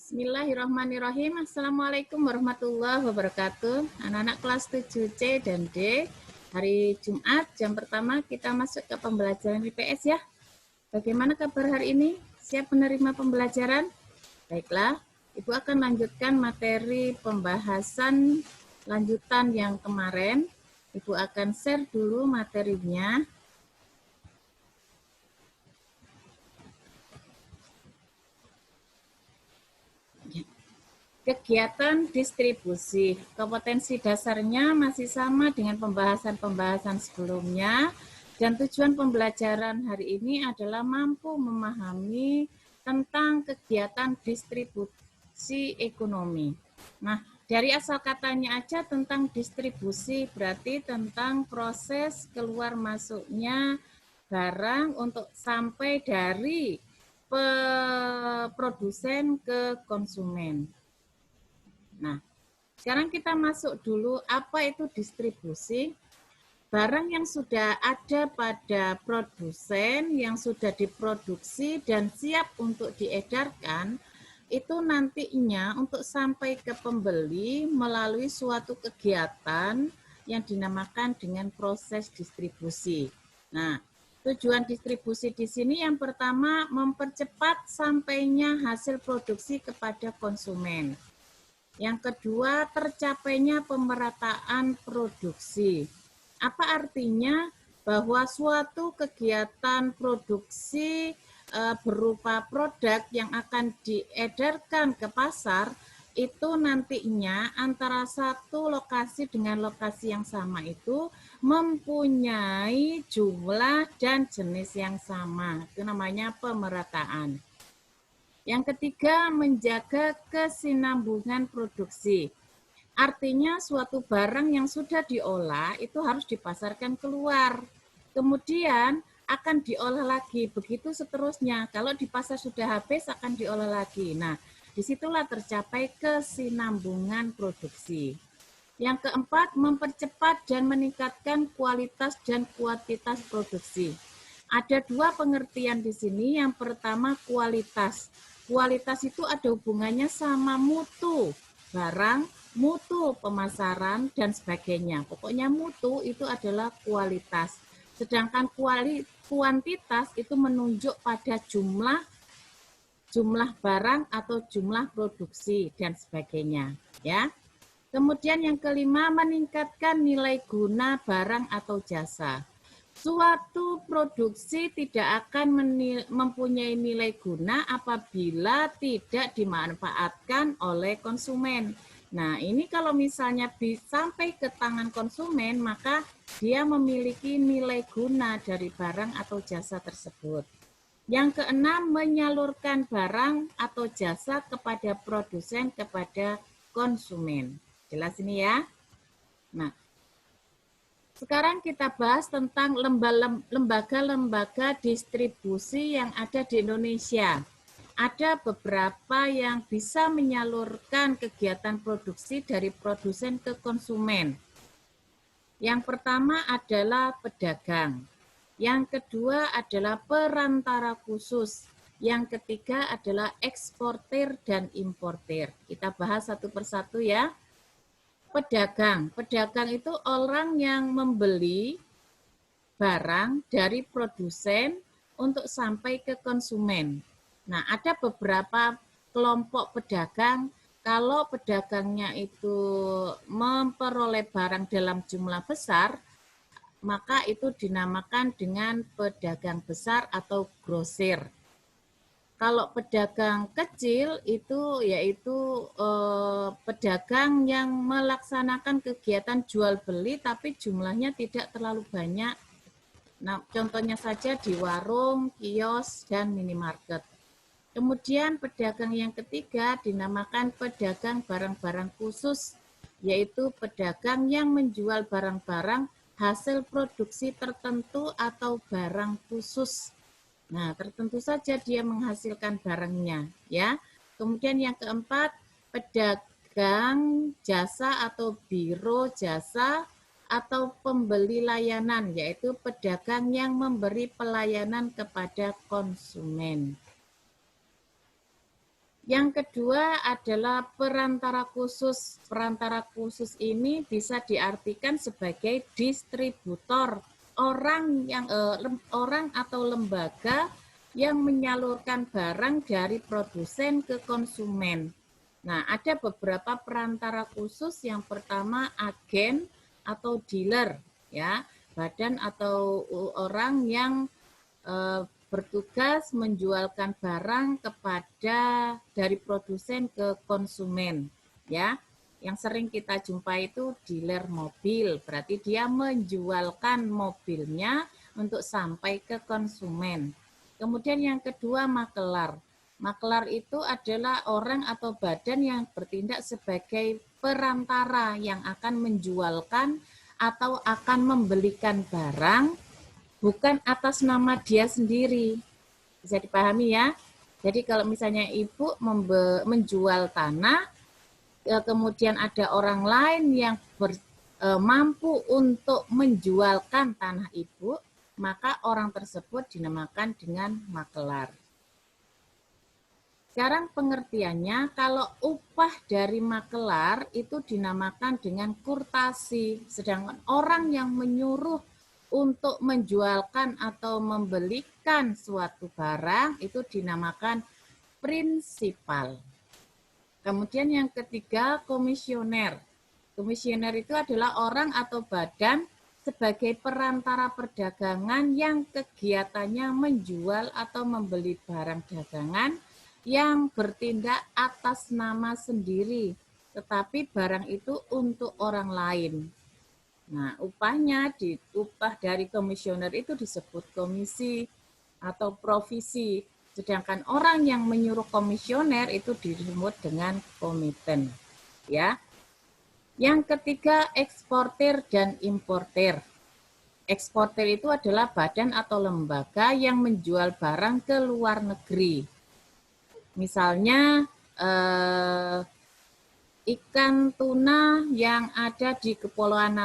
Bismillahirrahmanirrahim. Assalamualaikum warahmatullahi wabarakatuh. Anak-anak kelas 7C dan D. Hari Jumat, jam pertama kita masuk ke pembelajaran IPS ya. Bagaimana kabar hari ini? Siap menerima pembelajaran? Baiklah, Ibu akan lanjutkan materi pembahasan lanjutan yang kemarin. Ibu akan share dulu materinya. Kegiatan distribusi, kompetensi dasarnya masih sama dengan pembahasan-pembahasan sebelumnya, dan tujuan pembelajaran hari ini adalah mampu memahami tentang kegiatan distribusi ekonomi. Nah, dari asal katanya aja tentang distribusi, berarti tentang proses keluar masuknya barang untuk sampai dari produsen ke konsumen. Nah, sekarang kita masuk dulu apa itu distribusi. Barang yang sudah ada pada produsen, yang sudah diproduksi dan siap untuk diedarkan, itu nantinya untuk sampai ke pembeli melalui suatu kegiatan yang dinamakan dengan proses distribusi. Nah, tujuan distribusi di sini yang pertama mempercepat sampainya hasil produksi kepada konsumen. Yang kedua, tercapainya pemerataan produksi. Apa artinya? Bahwa suatu kegiatan produksi berupa produk yang akan diedarkan ke pasar, itu nantinya antara satu lokasi dengan lokasi yang sama itu mempunyai jumlah dan jenis yang sama. Itu namanya pemerataan. Yang ketiga, menjaga kesinambungan produksi. Artinya suatu barang yang sudah diolah itu harus dipasarkan keluar. Kemudian akan diolah lagi, begitu seterusnya. Kalau di pasar sudah habis akan diolah lagi. Nah, disitulah tercapai kesinambungan produksi. Yang keempat, mempercepat dan meningkatkan kualitas dan kuantitas produksi. Ada dua pengertian di sini. Yang pertama, kualitas. Kualitas itu ada hubungannya sama mutu barang, mutu pemasaran, dan sebagainya. Pokoknya mutu itu adalah kualitas. Sedangkan kuantitas itu menunjuk pada jumlah barang atau jumlah produksi dan sebagainya. Ya. Kemudian yang kelima, meningkatkan nilai guna barang atau jasa. Suatu produksi tidak akan mempunyai nilai guna apabila tidak dimanfaatkan oleh konsumen. Nah, ini kalau misalnya sampai ke tangan konsumen, maka dia memiliki nilai guna dari barang atau jasa tersebut. Yang keenam, menyalurkan barang atau jasa kepada produsen, kepada konsumen. Jelas ini ya? Nah, sekarang kita bahas tentang lembaga-lembaga distribusi yang ada di Indonesia. Ada beberapa yang bisa menyalurkan kegiatan produksi dari produsen ke konsumen. Yang pertama adalah pedagang. Yang kedua adalah perantara khusus. Yang ketiga adalah eksportir dan importir. Kita bahas satu persatu ya. Pedagang. Pedagang itu orang yang membeli barang dari produsen untuk sampai ke konsumen. Nah, ada beberapa kelompok pedagang. Kalau pedagangnya itu memperoleh barang dalam jumlah besar, maka itu dinamakan dengan pedagang besar atau grosir. Kalau pedagang kecil itu yaitu pedagang yang melaksanakan kegiatan jual beli tapi jumlahnya tidak terlalu banyak. Nah, contohnya saja di warung, kios, dan minimarket. Kemudian pedagang yang ketiga dinamakan pedagang barang-barang khusus, yaitu pedagang yang menjual barang-barang hasil produksi tertentu atau barang khusus. Nah, tertentu saja dia menghasilkan barangnya, ya. Kemudian yang keempat, pedagang jasa atau biro jasa atau pembeli layanan, yaitu pedagang yang memberi pelayanan kepada konsumen. Yang kedua adalah perantara khusus. Perantara khusus ini bisa diartikan sebagai distributor, orang atau lembaga yang menyalurkan barang dari produsen ke konsumen. Nah, ada beberapa perantara khusus. Yang pertama agen atau dealer, ya, badan atau orang yang bertugas menjualkan barang kepada dari produsen ke konsumen, ya. Yang sering kita jumpai itu dealer mobil, berarti dia menjualkan mobilnya untuk sampai ke konsumen. Kemudian yang kedua makelar. Makelar itu adalah orang atau badan yang bertindak sebagai perantara yang akan menjualkan atau akan membelikan barang bukan atas nama dia sendiri. Bisa dipahami ya? Jadi kalau misalnya ibu menjual tanah, kemudian ada orang lain yang mampu untuk menjualkan tanah ibu, maka orang tersebut dinamakan dengan makelar. Sekarang pengertiannya, kalau upah dari makelar itu dinamakan dengan kurtasi, sedangkan orang yang menyuruh untuk menjualkan atau membelikan suatu barang itu dinamakan prinsipal. Kemudian yang ketiga, komisioner. Komisioner itu adalah orang atau badan sebagai perantara perdagangan yang kegiatannya menjual atau membeli barang dagangan yang bertindak atas nama sendiri, tetapi barang itu untuk orang lain. Nah, upah dari komisioner itu disebut komisi atau provisi, sedangkan orang yang menyuruh komisioner itu disebut dengan komiten. Ya. Yang ketiga, eksportir dan importir. Eksportir itu adalah badan atau lembaga yang menjual barang ke luar negeri. Misalnya ikan tuna yang ada di Kepulauan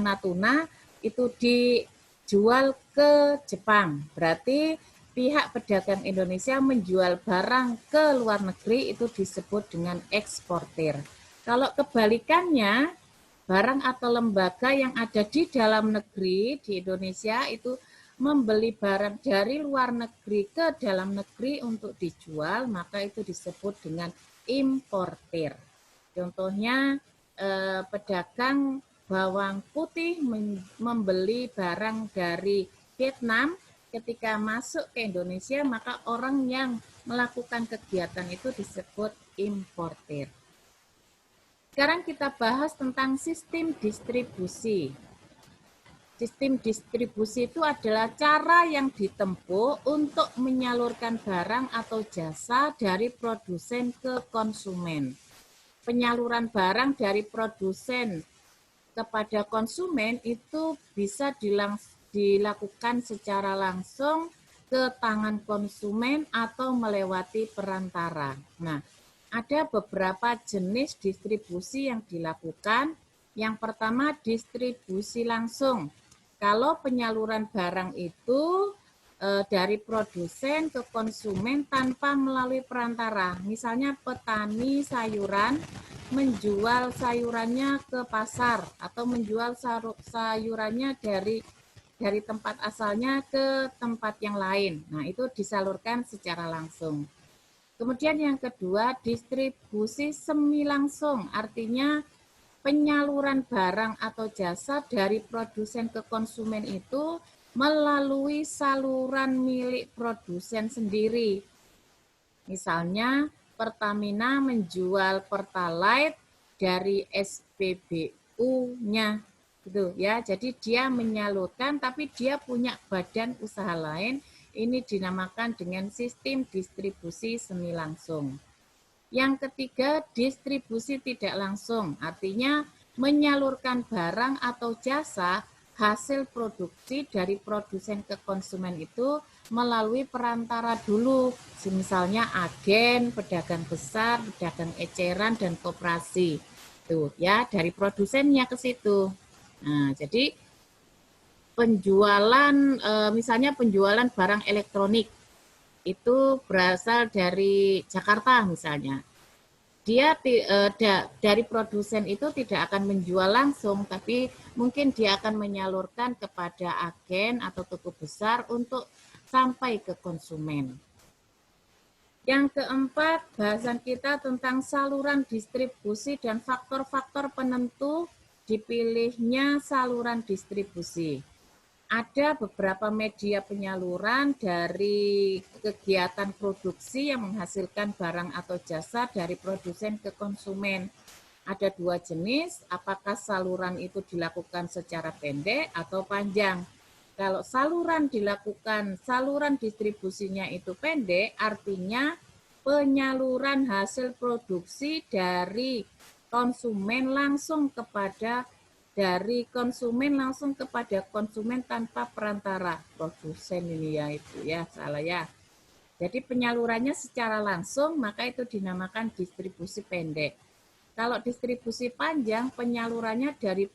Natuna itu dijual ke Jepang. Berarti pihak pedagang Indonesia menjual barang ke luar negeri itu disebut dengan eksportir. Kalau kebalikannya, barang atau lembaga yang ada di dalam negeri di Indonesia itu membeli barang dari luar negeri ke dalam negeri untuk dijual, maka itu disebut dengan importir. Contohnya pedagang bawang putih membeli barang dari Vietnam, ketika masuk ke Indonesia maka orang yang melakukan kegiatan itu disebut importir. Sekarang kita bahas tentang sistem distribusi. Sistem distribusi itu adalah cara yang ditempuh untuk menyalurkan barang atau jasa dari produsen ke konsumen. Penyaluran barang dari produsen kepada konsumen itu bisa dilakukan secara langsung ke tangan konsumen atau melewati perantara. Nah, ada beberapa jenis distribusi yang dilakukan. Yang pertama, distribusi langsung. Kalau penyaluran barang itu dari produsen ke konsumen tanpa melalui perantara. Misalnya petani sayuran menjual sayurannya ke pasar atau menjual sayurannya dari tempat asalnya ke tempat yang lain. Nah, itu disalurkan secara langsung. Kemudian yang kedua, distribusi semi langsung, artinya penyaluran barang atau jasa dari produsen ke konsumen itu melalui saluran milik produsen sendiri. Misalnya, Pertamina menjual Pertalite dari SPBU-nya, gitu ya. Jadi dia menyalurkan, tapi dia punya badan usaha lain. Ini dinamakan dengan sistem distribusi semi langsung. Yang ketiga, distribusi tidak langsung, artinya menyalurkan barang atau jasa hasil produksi dari produsen ke konsumen itu melalui perantara dulu, misalnya agen, pedagang besar, pedagang eceran, dan koperasi. Tuh ya, dari produsennya ke situ. Nah, jadi penjualan, misalnya penjualan barang elektronik. itu berasal dari Jakarta misalnya. Dia dari produsen itu tidak akan menjual langsung, tapi mungkin dia akan menyalurkan kepada agen atau toko besar untuk sampai ke konsumen. Yang keempat, bahasan kita tentang saluran distribusi dan faktor-faktor penentu dipilihnya saluran distribusi. Ada beberapa media penyaluran dari kegiatan produksi yang menghasilkan barang atau jasa dari produsen ke konsumen. Ada dua jenis, apakah saluran itu dilakukan secara pendek atau panjang. Kalau saluran distribusinya itu pendek, artinya penyaluran hasil produksi dari konsumen langsung kepada konsumen tanpa perantara produsen ini ya, itu ya, salah ya. Jadi penyalurannya secara langsung, maka itu dinamakan distribusi pendek. Kalau distribusi panjang, penyalurannya dari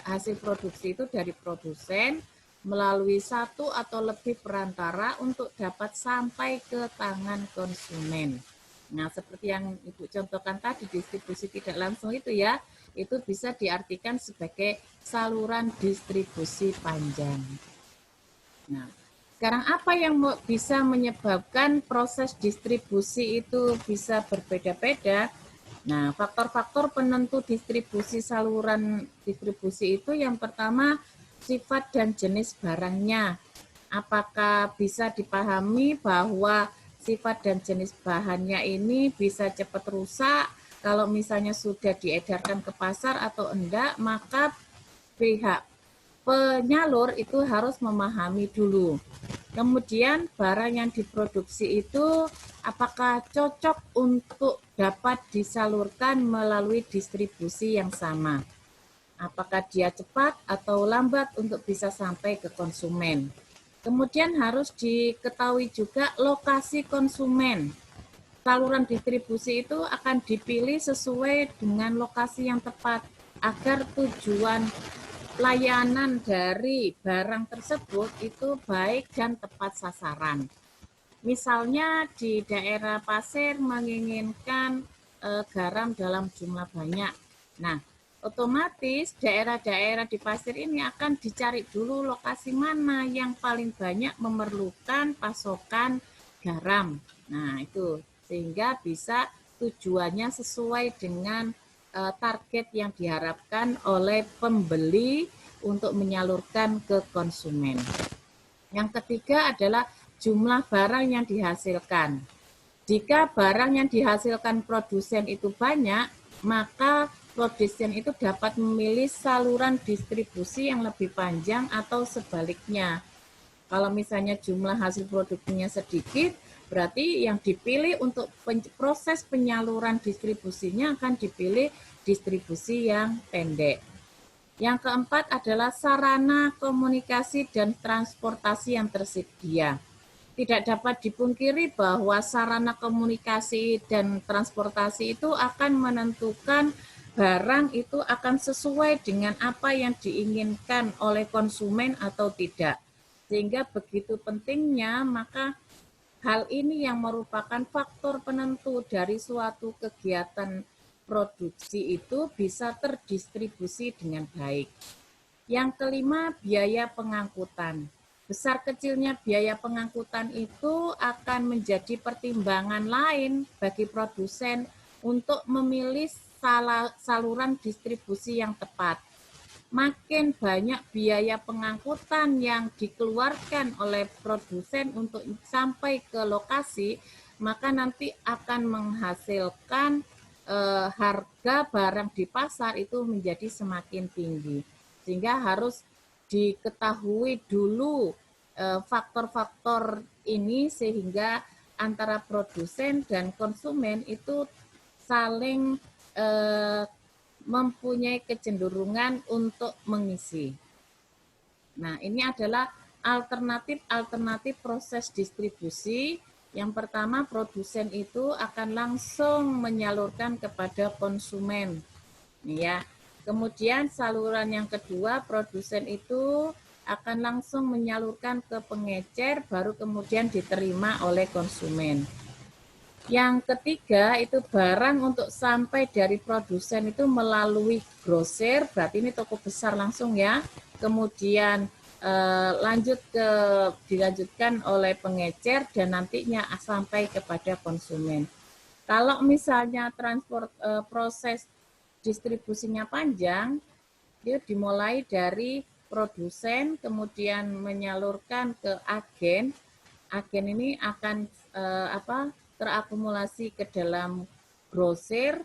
hasil produksi itu dari produsen melalui satu atau lebih perantara untuk dapat sampai ke tangan konsumen. Nah, seperti yang Ibu contohkan tadi, distribusi tidak langsung itu ya, itu bisa diartikan sebagai saluran distribusi panjang. Nah, sekarang apa yang bisa menyebabkan proses distribusi itu bisa berbeda-beda? Nah, faktor-faktor penentu distribusi saluran distribusi itu yang pertama sifat dan jenis barangnya. Apakah bisa dipahami bahwa sifat dan jenis bahannya ini bisa cepat rusak kalau misalnya sudah diedarkan ke pasar atau enggak, maka pihak penyalur itu harus memahami dulu. Kemudian barang yang diproduksi itu apakah cocok untuk dapat disalurkan melalui distribusi yang sama. Apakah dia cepat atau lambat untuk bisa sampai ke konsumen. Kemudian harus diketahui juga lokasi konsumen. Saluran distribusi itu akan dipilih sesuai dengan lokasi yang tepat agar tujuan layanan dari barang tersebut itu baik dan tepat sasaran. Misalnya di daerah pasir menginginkan garam dalam jumlah banyak. Nah, otomatis daerah-daerah di pasir ini akan dicari dulu lokasi mana yang paling banyak memerlukan pasokan garam. Nah, itu sehingga bisa tujuannya sesuai dengan target yang diharapkan oleh pembeli untuk menyalurkan ke konsumen. Yang ketiga adalah jumlah barang yang dihasilkan. Jika barang yang dihasilkan produsen itu banyak, maka produsen itu dapat memilih saluran distribusi yang lebih panjang atau sebaliknya. Kalau misalnya jumlah hasil produksinya sedikit, berarti yang dipilih untuk proses penyaluran distribusinya akan dipilih distribusi yang pendek. Yang keempat adalah sarana komunikasi dan transportasi yang tersedia. Tidak dapat dipungkiri bahwa sarana komunikasi dan transportasi itu akan menentukan barang itu akan sesuai dengan apa yang diinginkan oleh konsumen atau tidak. Sehingga begitu pentingnya, maka hal ini yang merupakan faktor penentu dari suatu kegiatan produksi itu bisa terdistribusi dengan baik. Yang kelima, biaya pengangkutan. Besar kecilnya biaya pengangkutan itu akan menjadi pertimbangan lain bagi produsen untuk memilih saluran distribusi yang tepat. Makin banyak biaya pengangkutan yang dikeluarkan oleh produsen untuk sampai ke lokasi, maka nanti akan menghasilkan harga barang di pasar itu menjadi semakin tinggi. Sehingga harus diketahui dulu faktor-faktor ini sehingga antara produsen dan konsumen itu saling mempunyai kecenderungan untuk mengisi. Nah, ini adalah alternatif proses distribusi. Yang pertama, produsen itu akan langsung menyalurkan kepada konsumen. Ya. Kemudian saluran yang kedua, produsen itu akan langsung menyalurkan ke pengecer, baru kemudian diterima oleh konsumen. Yang ketiga itu barang untuk sampai dari produsen itu melalui grosir, berarti ini toko besar langsung ya. Kemudian dilanjutkan oleh pengecer dan nantinya sampai kepada konsumen. Kalau misalnya proses distribusinya panjang, dia dimulai dari produsen, kemudian menyalurkan ke agen. Agen ini akan terakumulasi ke dalam grosir,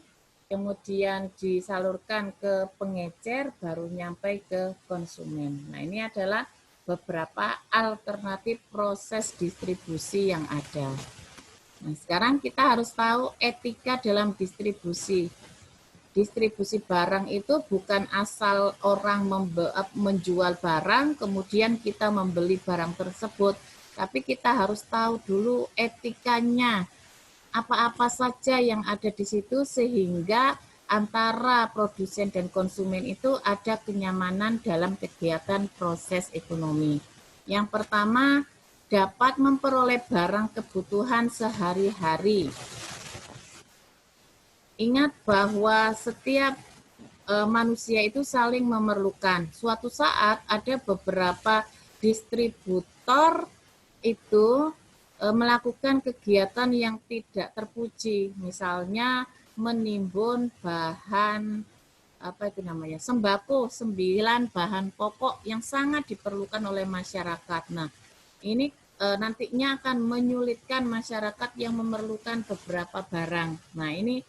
kemudian disalurkan ke pengecer, baru nyampe ke konsumen. Nah, ini adalah beberapa alternatif proses distribusi yang ada. Nah, sekarang kita harus tahu etika dalam distribusi. Distribusi barang itu bukan asal orang menjual barang, kemudian kita membeli barang tersebut, tapi kita harus tahu dulu etikanya, apa-apa saja yang ada di situ sehingga antara produsen dan konsumen itu ada kenyamanan dalam kegiatan proses ekonomi. Yang pertama, dapat memperoleh barang kebutuhan sehari-hari. Ingat bahwa setiap manusia itu saling memerlukan. Suatu saat ada beberapa distributor itu melakukan kegiatan yang tidak terpuji, misalnya menimbun bahan sembako, 9 bahan pokok yang sangat diperlukan oleh masyarakat. Nah, ini nantinya akan menyulitkan masyarakat yang memerlukan beberapa barang. Nah, ini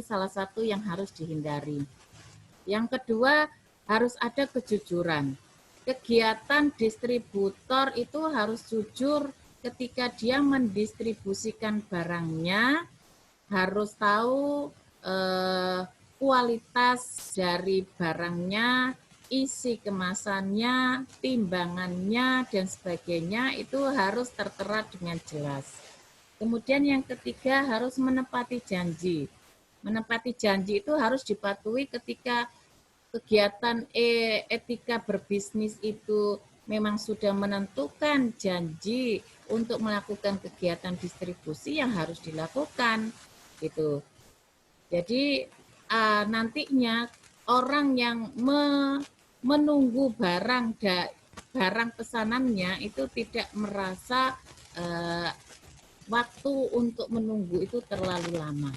salah satu yang harus dihindari. Yang kedua, harus ada kejujuran. Kegiatan distributor itu harus jujur ketika dia mendistribusikan barangnya, harus tahu kualitas dari barangnya, isi kemasannya, timbangannya, dan sebagainya itu harus tertera dengan jelas. Kemudian yang ketiga, harus menepati janji. Menepati janji itu harus dipatuhi ketika kegiatan etika berbisnis itu memang sudah menentukan janji untuk melakukan kegiatan distribusi yang harus dilakukan gitu. Jadi nantinya orang yang menunggu barang pesanannya itu tidak merasa waktu untuk menunggu itu terlalu lama,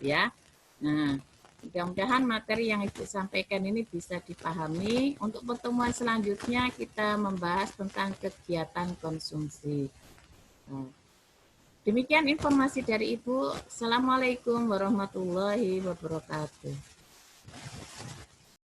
ya. Nah, mudah-mudahan materi yang Ibu sampaikan ini bisa dipahami. Untuk pertemuan selanjutnya kita membahas tentang kegiatan konsumsi. Nah, demikian informasi dari Ibu. Assalamualaikum warahmatullahi wabarakatuh.